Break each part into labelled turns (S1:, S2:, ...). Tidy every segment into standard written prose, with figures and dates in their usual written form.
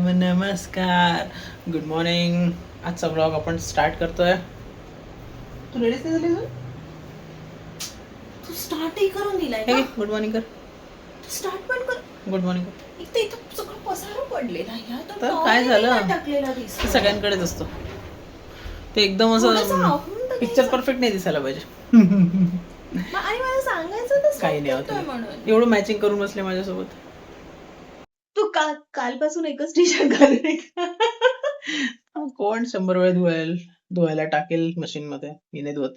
S1: नमस्कार, good morning. आजचा blog आपण स्टार्ट करतोय. तू रेडीच नाही झाली अजून?
S2: तू स्टार्टही करून दिलाय
S1: हे
S2: का?
S1: घे, गुड मॉर्निंग कर.
S2: तू स्टार्ट पण कर.
S1: गुड मॉर्निंग कर.
S2: एक तर इथं सगळं पसारा पडलेला आहे यार.
S1: तर काय झालं?
S2: टाकलेला
S1: ते
S2: दिसतो.
S1: सगळ्यांकडेच असतो. ते एकदम
S2: थोडंसं
S1: असं
S2: आवरून तर
S1: पिक्चर
S2: घ्यायचं.
S1: परफेक्ट नाही दिसायला पाहिजे.
S2: आणि मला सांगायचं तर
S1: काही नाही
S2: करतोय
S1: होत.
S2: म्हणून.
S1: एवढं मॅचिंग करून बसले माझ्यासोबत.
S2: तू कालपासून एकच टी शर्ट घालून आहे का?
S1: कोण 100 वेळा धुवायला टाकेल मशीन मध्ये? मी नाही धुवत.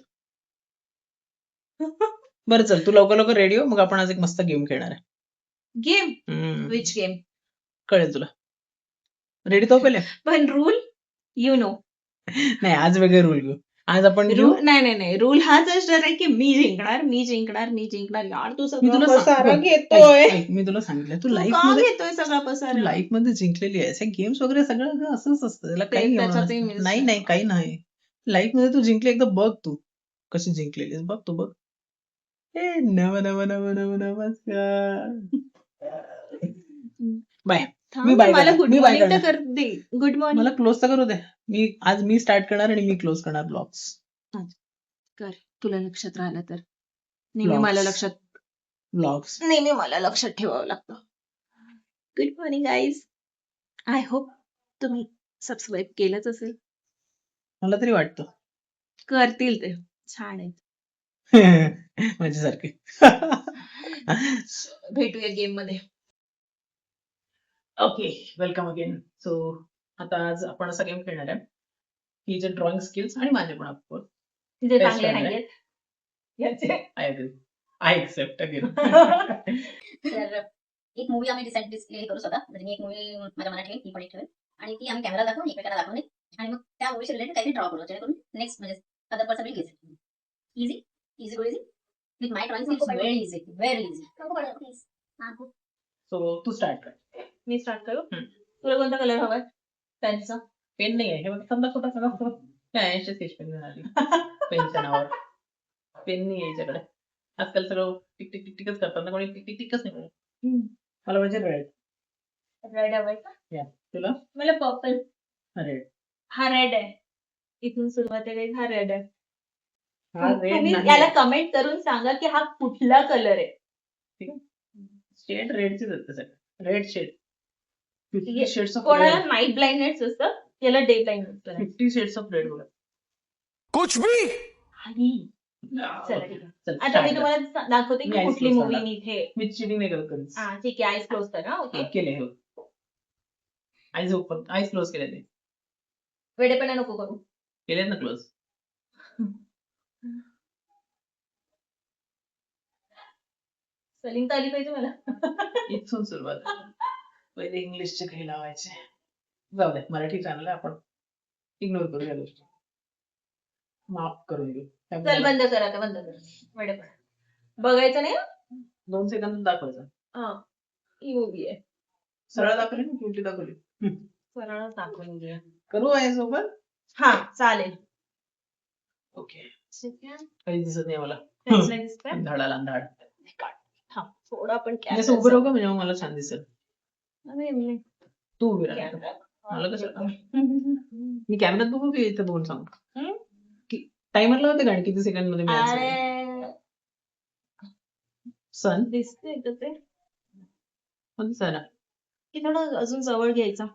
S1: बरं चल, तू लवकर लवकर रेडी हो, मग आपण आज एक मस्त गेम खेळणार आहे.
S2: गेम? Which game?
S1: कळेल तुला. रेडी तो पहिले.
S2: पण रूल यू नो.
S1: नाही, आज वेगळे रूल घेऊ. आज आपण घेऊ.
S2: नाही रूल हाच असणार आहे की मी जिंकणार यार. तू
S1: मी
S2: सगळं
S1: तुला
S2: पसारा
S1: बघ,
S2: घेतोय.
S1: मी तुला सांगितलं, तू
S2: तू
S1: लाईफ
S2: का
S1: मध्ये
S2: घेतोय सगळा पसारा?
S1: लाईफ मध्ये जिंकलेली आहेस. हे गेम्स वगैरे सगळं असंच असतं. त्याला
S2: ते
S1: काही एवढं
S2: त्याच्यातही
S1: नसतं.
S2: मिस
S1: नाही
S2: आहे.
S1: नाही, काही नाही. लाईफ मध्ये तू जिंकली एकदा बघ, तू कशी जिंकलेली आहेस. बघ तू बघ. ए नमस्कार. बाय.
S2: थांब
S1: मी बाय
S2: मला
S1: करणार.
S2: गुड
S1: मी बाय
S2: मॉर्निंग तर
S1: करणार.
S2: कर दे. गुड मॉर्निंग
S1: मला क्लोज तर करू दे. आज मी स्टार्ट करणार आणि मी क्लोज करणार ब्लॉग्स.
S2: कर. तुला लक्षात राहिलं तर नेहमी मला लक्षात ठेवावं लागतं. Good morning guys. I hope तुम्ही सबस्क्राईब केलंच असेल.
S1: मला तरी वाटतं.
S2: करतील ते. छान आहेत.
S1: माझ्यासारखे.
S2: भेटूया गेम मध्ये.
S1: Okay, welcome again. सो आता आज आपण असा गेम खेळणार आहे की जे ड्रॉइंग स्किल्स आणि माझे पण ऑफकोर्स
S2: तिथे
S1: Best
S2: चांगले
S1: friend
S2: नाहीयेत.
S1: I agree. I accept again.
S3: तर एक मूवी आम्ही डिसाईड करू स्वतः. म्हणजे मी एक मूवी माझ्या मनात ठेवेन, ती पण एक ठेवेन आणि ती आम्ही कॅमेरा दाखवून एकमेकांना दाखवणे आणि मग त्या मूवीशी रिलेटेड काहीतरी ड्रॉ करू, जेणेकरून नेक्स्ट म्हणजे other person will guess. Easy easy go easy. With my drawing it's very easy.
S1: So तू स्टार्ट कर.
S2: मी स्टार्ट करू.
S1: हम्म.
S2: तुला कोणता कलर हवाय पेनचा?
S1: पेन नाही आहे, हे बघ, समजा छोटा सगळा काय आहे, स्केच पेन घेऊन आली पेनच्या नावावर. पेन नाही आहे याच्याकडे. आजकाल सगळं टिक टिक टिक टिकच करतात ना, कोणी टिक टिक टिकच नाही करत. मला म्हणजे रेड.
S2: रेड हवाय का?
S1: तुला
S2: मला पर्पल.
S1: रेड.
S2: हा रेड आहे. इथून सुरुवात आहे. हा रेड आहे.
S1: हा रेड
S2: तुम्ही
S1: नाही.
S2: याला कमेंट करून सांगा की हा कुठला कलर आहे.
S1: शेड रेडचेच आहेत सगळे. Red shade. 50 शेड्स ऑफ
S2: कोणाला
S1: रेड.
S2: नाईट ब्लाइंडनेस असतं, याला डे ब्लाइंडनेस असतं.
S1: 50 शेड्स ऑफ रेड बघा.
S4: कुछ भी
S2: चला ठीक आहे.
S1: चल,
S2: आता
S1: start
S2: मी
S1: कर.
S2: तुम्हाला दाखवते
S1: मी
S2: की
S1: eyes
S2: कुठली
S1: close
S2: मूवी
S1: करणार.
S2: मी इथे.
S1: मी चिटिंग नाही करत कधीच.
S2: हा ठीक आहे. आईज क्लोज करा. ओके.
S1: केले हे. आईज ओपन, आईज क्लोज केले ते.
S2: वेडेपणा नको करू.
S1: केलेत ना क्लोज.
S2: स्पेलिंग तर आली पाहिजे मला.
S1: इथून सुरुवात. पहिले इंग्लिशचे काही लावायचे. जाऊ दे, मराठी चॅनल आहे, आपण इग्नोर करू या गोष्टी. माफ करून घेऊ.
S2: चल बंद कर आता. बंद कर. वेडेपणा बघायचं नाही.
S1: 2 सेकंद दाखवायचं.
S2: हा ही मूवी आहे.
S1: सरळ दाखवली ना, उलटी दाखवली.
S2: सरळ दाखवून घे.
S1: करू आहे सोबत.
S2: हा चालेल.
S1: ओके.
S2: ठीक आहे.
S1: काही दिसत नाही मला.
S2: Next line दिसतंय?
S1: अंधाडाला अंधाड.
S2: हा थोडा पण
S1: असं उभं राहू का, म्हणजे मग मला छान दिसेल.
S2: कॅमेरा.
S1: तू उभी राहा. मला कसं मी कॅमेऱ्यात बघू की इथं बघून सांगू? टायमर लावते गाडी किती सेकंड मध्ये मी answer करू?
S2: अरे
S1: सन
S2: दिसतंय का ते?
S1: पण सर
S2: की थोडं अजून जवळ घ्यायचा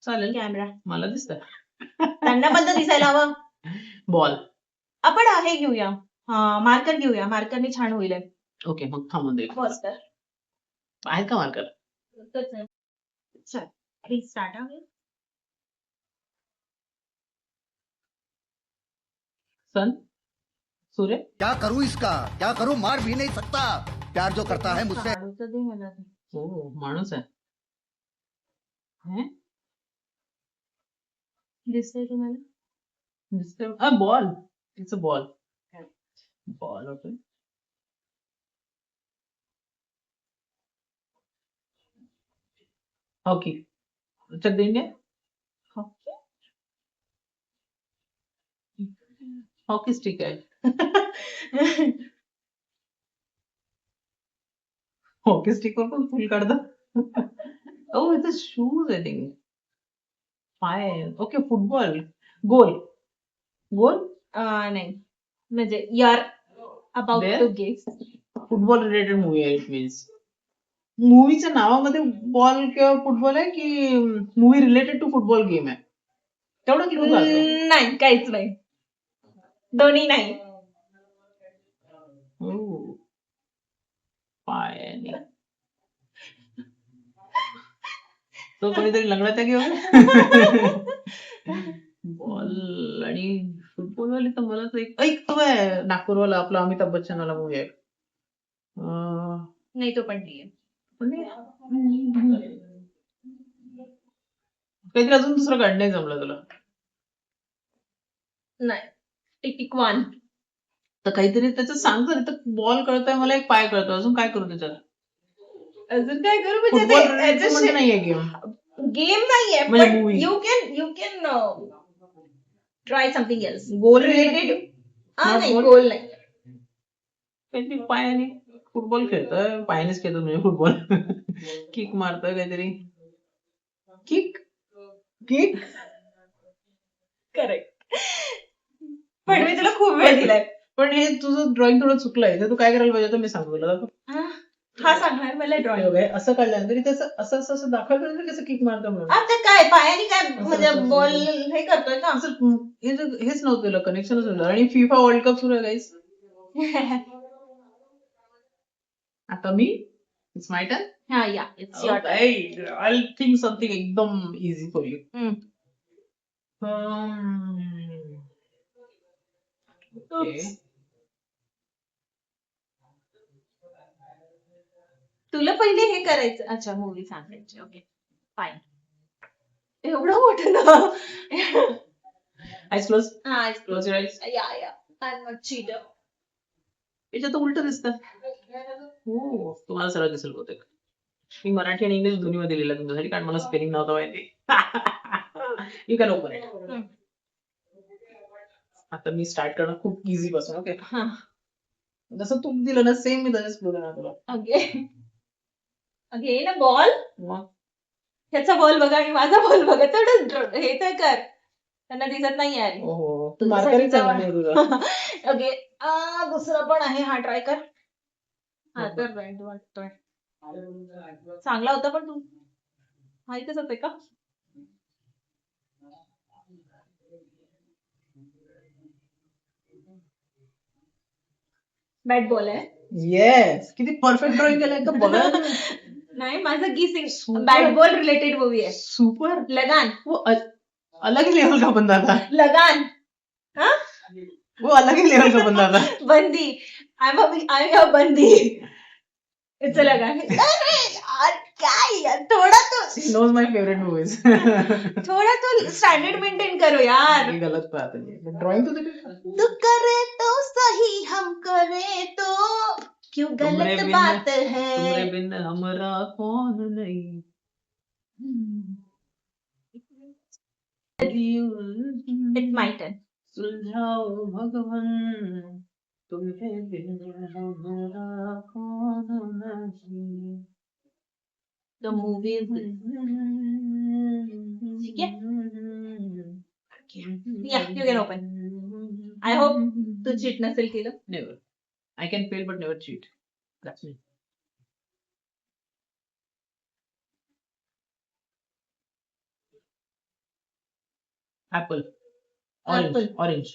S1: चालेल.
S2: कॅमेरा.
S1: मला दिसत.
S2: त्यांना बंद दिसायला हवं.
S1: बॉल.
S2: आपण हे घेऊया. मार्कर घेऊया. मार्करने छान होईल.
S1: ओके, मग थांबून दे.
S2: बस तर.
S1: आहेत का मार्कर?
S2: चल प्लीज स्टार्ट.
S1: सन. सूर्य.
S4: क्या करूं इसका, क्या करूं, मार भी नहीं सकता, प्यार जो करता है मुझसे.
S2: दे मला ते.
S1: हो, माणूस आहे. हैं?
S2: दिसतंय तुम्हाला?
S1: दिसतंय. Ball. It's a ball. Ball होतोय. हॉकी. चक देंगे. हॉकी स्टिक आहे. हॉकी स्टिक वर पण फुल काढतो. Oh, it's a shoes, I think. Fine. Okay, football. Goal. Goal?
S2: नाही म्हणजे you are about
S1: There?
S2: To guess.
S1: Football related movie आहे इट मीन्स. मूवीच्या नावामध्ये बॉल किंवा फुटबॉल आहे की movie related to football game आहे? तेवढं क्लू चालतं.
S2: नाही काहीच नाही. दोन्ही नाही.
S1: Oh. पायाने. तो कोणीतरी लंगडत आहे की बॉल आणि फुटबॉल वाली तर मलाच एक तो आहे नागपूरवाला आपला अमिताभ बच्चन वाला मूवी आहे.
S2: नाही तो पण नाहीये.
S1: काहीतरी अजून दुसरं काढ, नाही जमलं तुला
S2: नाही. टिक 1.
S1: तर काहीतरी त्याचं सांग तर. इथं बॉल कळतोय मला, एक पाय कळतोय, अजून काय करू त्याच्यात?
S2: अजून काय करू
S1: फुटबॉल
S2: म्हणजे
S1: म्हणजे नाहीये गेम.
S2: गेम नाहीये
S1: म्हणजे
S2: पण
S1: movie.
S2: You can try something else
S1: goal
S2: related.
S1: Not
S2: नाही
S1: goal?
S2: गोल नाही.
S1: काहीतरी पायाने फुटबॉल खेळतोय, पायानेच खेळतो म्हणजे फुटबॉल. किक मारतोय काहीतरी. Kick kick
S2: correct. पण मी तुला खूप वेळ दिलाय.
S1: पण हे तुझं ड्रॉइंग थोडं चुकलंय, तर तू काय करायला पाहिजे होतं मी सांगतो तुला.
S2: हा सांगणार मला ड्रॉइंग.
S1: असं काढलं तरी त्याचं असं असं असं दाखवायला पाहिजे कसं किक मारतो म्हणून.
S2: आता काय पायाने काय म्हणजे
S1: असं.
S2: बॉल हे करतोय का?
S1: असं हेच नव्हतं तुला, कनेक्शनच नव्हतं. आणि फिफा वर्ल्ड कप सुरू आहे गाईस. आता मी इट्स माय टर्न.
S2: हा या it's your
S1: I'll think something एकदम easy for you.
S2: Turn.
S1: Okay.
S2: तुला पहिले हे करायचं. अच्छा मूवी सांगायची. Okay fine. एवढं मोठं ना.
S1: Eyes closed.
S2: हा
S1: Close your eyes.
S2: या आय एम नॉट चीटर.
S1: याच्यात उलट दिसतं. हो, तुम्हाला सरळ दिसेल बहुतेक. मी मराठी आणि इंग्लिश दोन्ही मध्ये लिहिलं तुमच्यासाठी, कारण मला स्पेलिंग नव्हतं माहिती. You can open it. आता मी स्टार्ट करणार खूप इझी पासून. ओके,
S2: हा
S1: जसं तू दिलं ना सेम मी तसंच क्लू देणार तुला.
S2: ओके. ओके ना बॉल.
S1: मग
S2: ह्याचा बॉल बघा आणि माझा बॉल बघा. तेवढं हे तर कर. त्यांना दिसत नाही आहे.
S1: हो, तू मार्करच आहे नाही तुझा.
S2: ओके दुसरा पण आहे. हा ट्राय कर. हा तर राईट वाटतोय. चांगला होता पण तू माहितच होते का? बॅट बॉल आहे.
S1: येस, किती परफेक्ट ड्रॉइंग केलंय का बघा.
S2: नाही माझं गिसिंग
S1: Super.
S2: Bat ball related movie आहे.
S1: सुपर.
S2: लगान.
S1: वो अलग ही लेवल का बंदा था.
S2: लगान. हा
S1: वो अलग ही लेवल का बंदा था.
S2: बंदी. आय एम अ बंदी. इट्स अ लगान. यार काय यार थोडा तो
S1: She knows my favorite movies.
S2: थोड़ा तो स्टैंडर्ड मेंटेन करो यार.
S1: ये गलत बात है. ड्राइंग तो देखो.
S2: तू करे तो सही हम करे तो क्यों
S1: तुमरे
S2: गलत
S1: बिन-
S2: बात
S1: तुम्हारे
S2: है.
S1: बिन हमरा कौन नहीं.
S2: It's my turn.
S1: सुलझाओ भगवन तुम्हें बिन हमरा कौन नहीं.
S2: द मूवी इज ठीक है? या you can open. I hope तू चीट नसेल केलं.
S1: Never. I can fail but never cheat. That's me. Apple. Orange.
S2: Apple.
S1: Orange.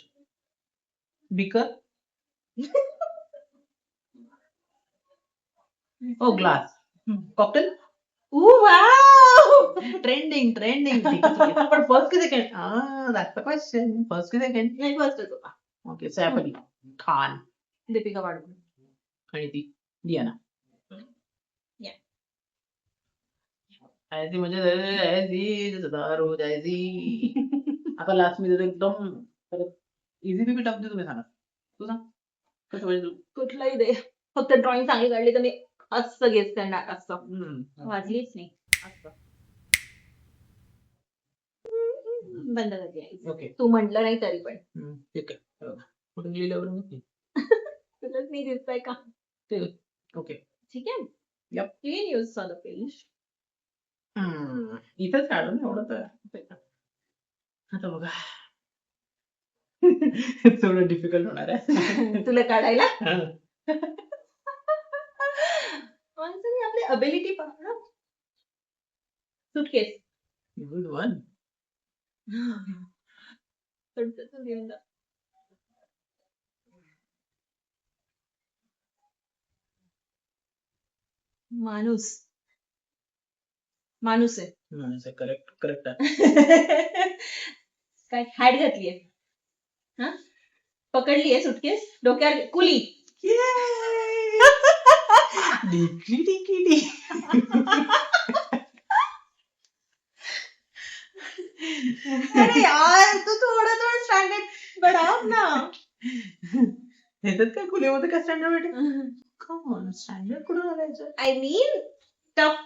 S1: Beaker. Oh, glass. Cocktail.
S2: Wow.
S1: Trending. But first ki second? Ah, that's the question. First ki second?
S2: नाही first होता.
S1: Okay, so Apple. Khan.
S2: Deepika Padukone.
S1: आणि ती Diana.
S2: Yeah.
S1: ऐसी मुझे ऐसी दारू जायची. आता last मी देतो एकदम इझी पिपी टफ दे. तुम्ही सांगा. तू सांग कसं पाहिजे.
S2: कुठलाही दे. फक्त ड्रॉइंग चांगली काढली तर मी असं गेस करणार. असं वाजलीच नाही. असं बंद करते.
S1: ओके,
S2: तू म्हटलं नाही तरी पण
S1: ठीक आहे. कुठून लिहिल्यावर नाही.
S2: तुलाच नाही दिसतंय का?
S1: ओके.
S2: ठीक आहे.
S1: Yep.
S2: You can use other page.
S1: इथंच काढू ना एवढं तर. आता बघा. थोडं डिफिकल्ट होणार आहे.
S2: तुला काढायला
S1: हा.
S2: माणसाने आपली अबिलिटी पहा. सुटकेस.
S1: Good one.
S2: माणूस माणूस आहे.
S1: करेक्ट करेक्ट आहे.
S2: काय हॅट घातलीये हा पकडलीये सुटकेस डोक्यावर कुली.
S1: Dickey dickey D.
S2: अरे यार तू थोडं स्टँडर्ड बढ़ाव ना.
S1: ह्याच्यात काय खुलीमध्ये काय स्टँडर्ड भेटेल. कम ऑन स्टँडर्ड कुठं घालायचं.
S2: आय मीन टफ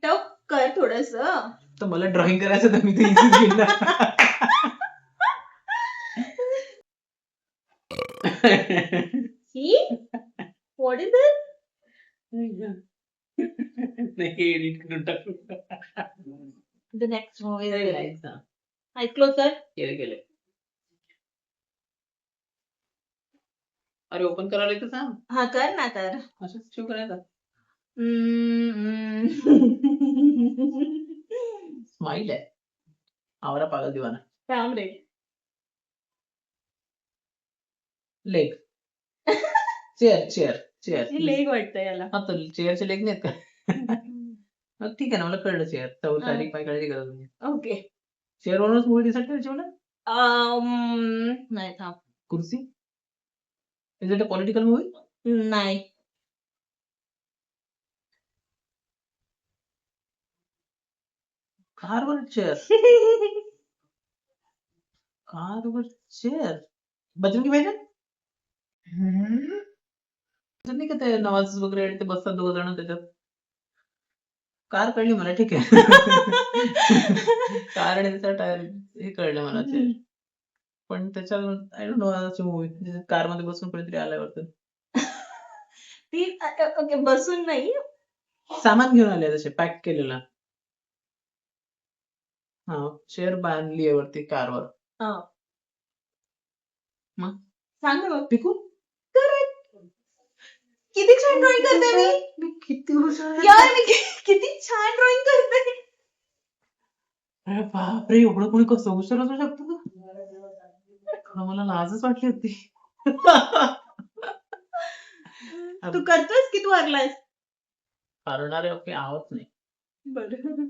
S2: टफ कर थोडस.
S1: तर मला ड्रॉइंग करायचं तर मी ते इझी घेणार.
S2: ही व्हॉट इज दिस.
S1: नाही एडिट करून टाकू.
S2: द नेक्स्ट मूवी
S1: केले
S2: ऐकलो सर.
S1: केले. अरे ओपन करायला येतं सांग.
S2: हा कर ना तर.
S1: असंच शिव करायचा. स्माइल आहे. आवरा पागल दिवाना.
S2: थांब रे.
S1: Leg. Chair chair chair.
S2: Leg वाटतं याला.
S1: हा तर चेअरचे लेग नाहीत का. मग ठीक आहे ना मला कळलं चेअर. चौर तारीख काय कळायची गरज नाही.
S2: ओके.
S1: चेअर वरूनच मूवी डिसाईड करायची मला.
S2: नाही थांब.
S1: कुर्सी. Is it a political movie.
S2: नाही.
S1: कारवर चेअर. कारवर चेअर. बजरंगी भाईजान. नाही का ते नवाज वगैरे आणि ते बसतात दोघ जण त्याच्यात. कार कळली मला ठीक आहे. कार आणि त्याचा टायर हे कळलं मला चेअर. पण त्याच्या आय डोंट नो अशी मूवी कार मध्ये बसून कोणीतरी आलाय वाटतं.
S2: ती ओके बसून नाही.
S1: सामान घेऊन आले तसे पॅक केलेला. हा चेअर बांधली आहे वरती कारवर. मग
S2: सांग ना मग.
S1: पिकू.
S2: करेक्ट. किती छान ड्रॉइंग करते मी.
S1: मी किती हुशार आहे.
S2: यार मी किती छान ड्रॉइंग करते.
S1: अरे बापरे एवढं कोणी कसं हुशार असू शकतो तू. खरं मला लाजच वाटली होती.
S2: तू करतोस की तू हरलायस.
S1: हरणारे ओके आहोत नाही.
S2: बरं.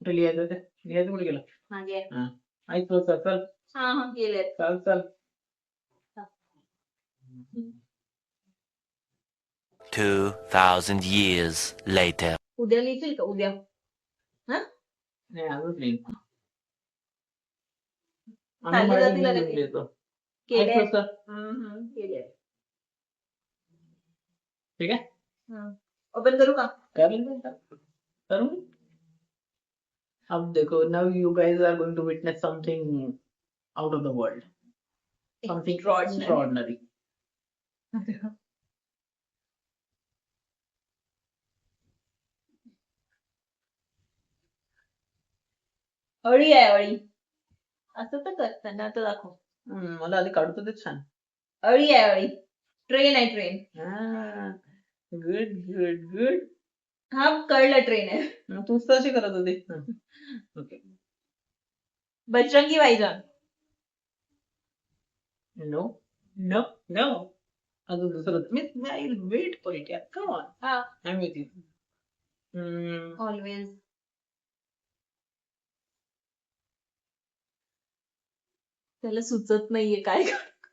S1: कुठे लिहायचं ते लिहायचं कुठे गेलं.
S2: मागे.
S1: ऐकतो सर चल
S2: हा हा गेले.
S1: चल चल.
S5: 2,000 years later.
S2: उद्या लिहिशील का उद्या.
S1: नाही अजून लिहीन.
S2: चालले जातील आता ते.
S1: लिहितो.
S2: केले.
S1: ऐकतो सर.
S2: केले.
S1: ठीक आहे.
S2: ओपन करू का.
S1: करू. अब देखो now you guys are going to witness something out of the world. Something extraordinary.
S2: अळी आहे अळी. असं तर करताना आता दाखव.
S1: मला आधी काढतो ते छान.
S2: अळी आहे अळी. ट्रेन आहे ट्रेन.
S1: Good good good.
S2: हा कळलं ट्रेन आहे.
S1: तूच तर अशी करत होती. Okay.
S2: Bajrangi Bhaijaan.
S1: No no no. अजून दुसरं मी I will wait for it. Come on.
S2: हा
S1: I am with you.
S2: Always. त्याला सुचत नाहीये काय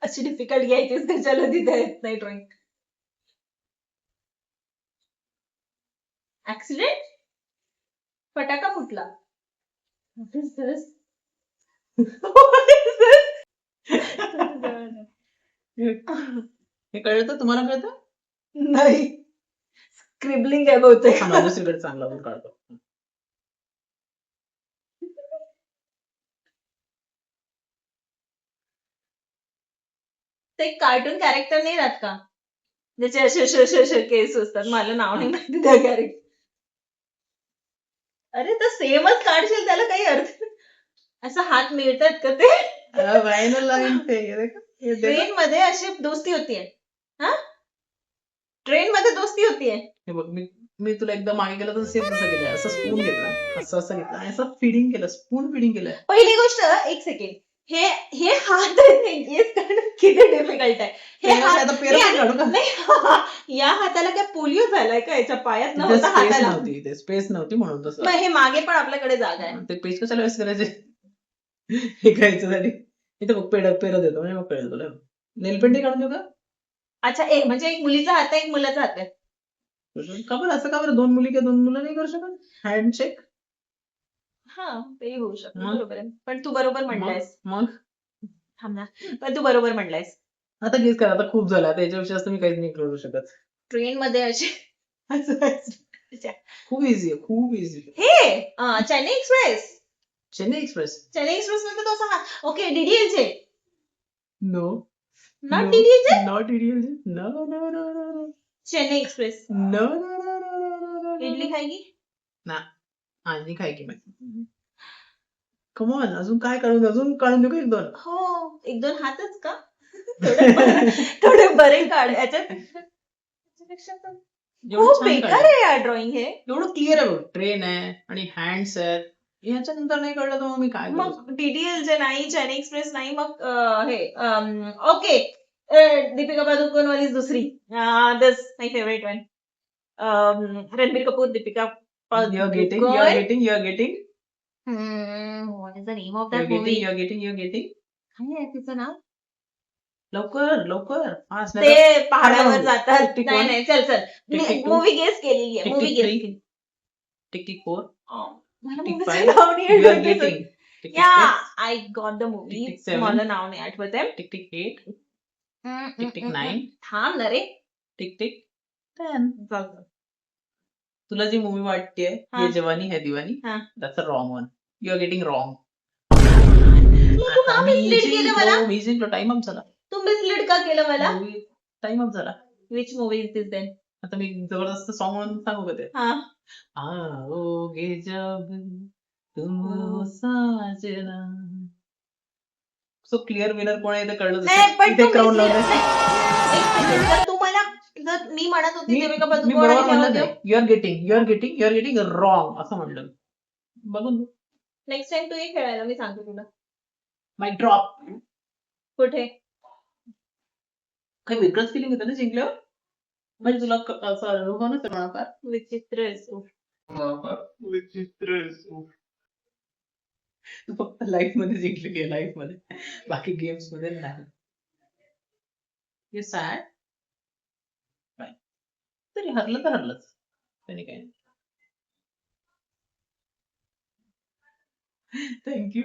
S2: अशी डिफिकल्ट घ्यायचीच त्याच्याला तिथे येत नाही ड्रॉइंग. ऍक्सिडेंट. फटाका फुटला. What is this? What is this?
S1: हे कळतं तुम्हाला कळतं.
S2: नाही. स्क्रिबलिंग आहे बहुतेक.
S1: माझ्या सिगरेट चांगला पण काढतो.
S2: ते कार्टून कॅरेक्टर नाही राहत का ज्याचे असे केस असतात. मला नाव नाही माहिती त्या कॅरेक्टर. अरे तर सेमच काढशील त्याला काही अर्थ असं हात मिळतात का ते
S1: व्हायरल लाईन ते हे देखो, हे देखो.
S2: ट्रेन मध्ये अशी दोस्ती होतीये हा ट्रेन मध्ये दोस्ती होतीये
S1: हे बघ मी तुला एकदा मागे गेलं तर सेम तसं केलं असं स्पून घेतला असं घेतलं आणि असं फिडिंग केलं स्पून फिडिंग केलं
S2: पहिली गोष्ट एक सेकंड हे हे हात गेस करणं किती डिफिकल्ट आहे हे हात
S1: आता पेरू
S2: हे-
S1: काढू का
S2: नाही या हाताला काय पोलिओ झालाय का याच्या पायात
S1: तिथे
S2: नव्हता
S1: स्पेस
S2: हाताला
S1: नव्हती इथे स्पेस नव्हती म्हणून तसं
S2: मग हे मागे पण आपल्याकडे जागा आहे
S1: ते पेज कशाला वेस्ट करायचे हे करायच्यासाठी इथे बघ पेरं देतो म्हणजे मग कळेल तुला नेलपेंटी काढून देऊ का
S2: अच्छा म्हणजे एक मुलीचा हात आहे एक मुलाचा हात आहे
S1: का बरं असं का बरं 2 मुली किंवा 2 मुलं नाही करू शकत हँडशेक
S2: हा ते होऊ शकतं
S1: मग?
S2: बरोबर आहे पण तू बरोबर म्हणलायस
S1: मग
S2: थांब ना पण तू बरोबर म्हणलायस
S1: आता गेस करा आता खूप झालं आता याच्याविषयी जास्त मी काहीच नाही करू शकत
S2: ट्रेन मध्ये असे
S1: खूप इझी आहे खूप इझी
S2: हे Chennai Express
S1: Chennai Express
S2: Chennai Express मध्ये तो असा okay DDLJ
S1: no
S2: not DDLJ
S1: not ideal no no no no no
S2: Chennai Express
S1: no no no no
S2: idli खाएगी
S1: ना आणि काय की मी कमॉन अजून अजून काढून देऊ का एक दोन
S2: हो एक दोन हातच का थोडे बरे काढ याच्यात त्याच्यापेक्षा तर
S1: एवढं
S2: खूप
S1: छान
S2: बेकार
S1: काढलं.
S2: आहे यार ड्रॉइंग हे
S1: एवढं क्लिअर आहे बघ ट्रेन आहे आणि हँड्स आहेत याच्यानंतर नाही कळलं तर मग मी काय करू
S2: मग डीडीएल जे नाही चेन्नई एक्सप्रेस नाही मग हे ओके दीपिका पादुकोण वालीच दुसरी this my favourite one Ranbir Kapoor Deepika
S1: You're getting,
S2: Padukone
S1: you're getting, you're getting,
S2: what is the name of
S1: you're
S2: that
S1: getting,
S2: movie
S1: you're getting, you're getting.
S2: काय आहे तिचं नाव
S1: लवकर फास्ट
S2: ते पहाडावर
S1: टिक
S2: जातात
S1: टिक
S2: नाही
S1: one.
S2: नाही चल
S1: tick tick two.
S2: Movie guess केलेली आहे
S1: tick
S2: movie
S1: tick
S2: guess
S1: three.
S2: केली
S1: टिक टिक 4.
S2: मला
S1: टिक
S2: movie चं
S1: 5.
S2: नाव नाही
S1: You're
S2: आठवत आहे.
S1: getting. टिक टिक
S2: या
S1: 6.
S2: I got the movie
S1: tick tick 7.
S2: मला नाव नाही आठवत आहे
S1: टिक टिक 8. Tick tick 9.
S2: थांब ना रे
S1: टिक टिक 10.
S2: जाऊ दे.
S1: तुला जी मूवी वाटतेय
S2: हा.
S1: ये जवानी है दीवानी
S2: हा.
S1: that's a wrong one. You're getting wrong.
S2: मग तू का mislead केलं मला
S1: मी जिंकलो टाइम अप झाला
S2: तू मिसलीड का केलं मला
S1: टाइम अप झाला
S2: which movie is this then
S1: आता मी जबरदस्त सॉन्ग म्हणून सांगू का ते
S2: हा
S1: आओगे जब तुम हो साजना सो क्लिअर विनर कोण आहे ते कळलं
S2: नाही पण
S1: इथे
S2: तू
S1: क्राऊन
S2: mislead-
S1: लावलं
S2: नाही, एक second, जर तू मला जर मी म्हणत होती दीपिका
S1: मी
S2: पादुकोण
S1: बरोबर
S2: आणि
S1: म्हणलं नाही युआर गेटिंग रॉंग असं म्हणलं बघून
S2: नेक्स्ट टाइम तू ये खेळायला मी सांगते तुला
S1: माय ड्रॉप
S2: कुठे
S1: काही वेगळंच फिलिंग येतं ना जिंकल्यावर म्हणजे तुला असं अनुभव ना फार
S2: विचित्र आहेस तू.
S1: विचित्र तू फक्त लाईफ मध्ये जिंकली गे लाईफ मध्ये बाकी गेम्स मध्ये नाही हे सॅड तरी हरलं तर हरलंच त्याने काय थँक्यू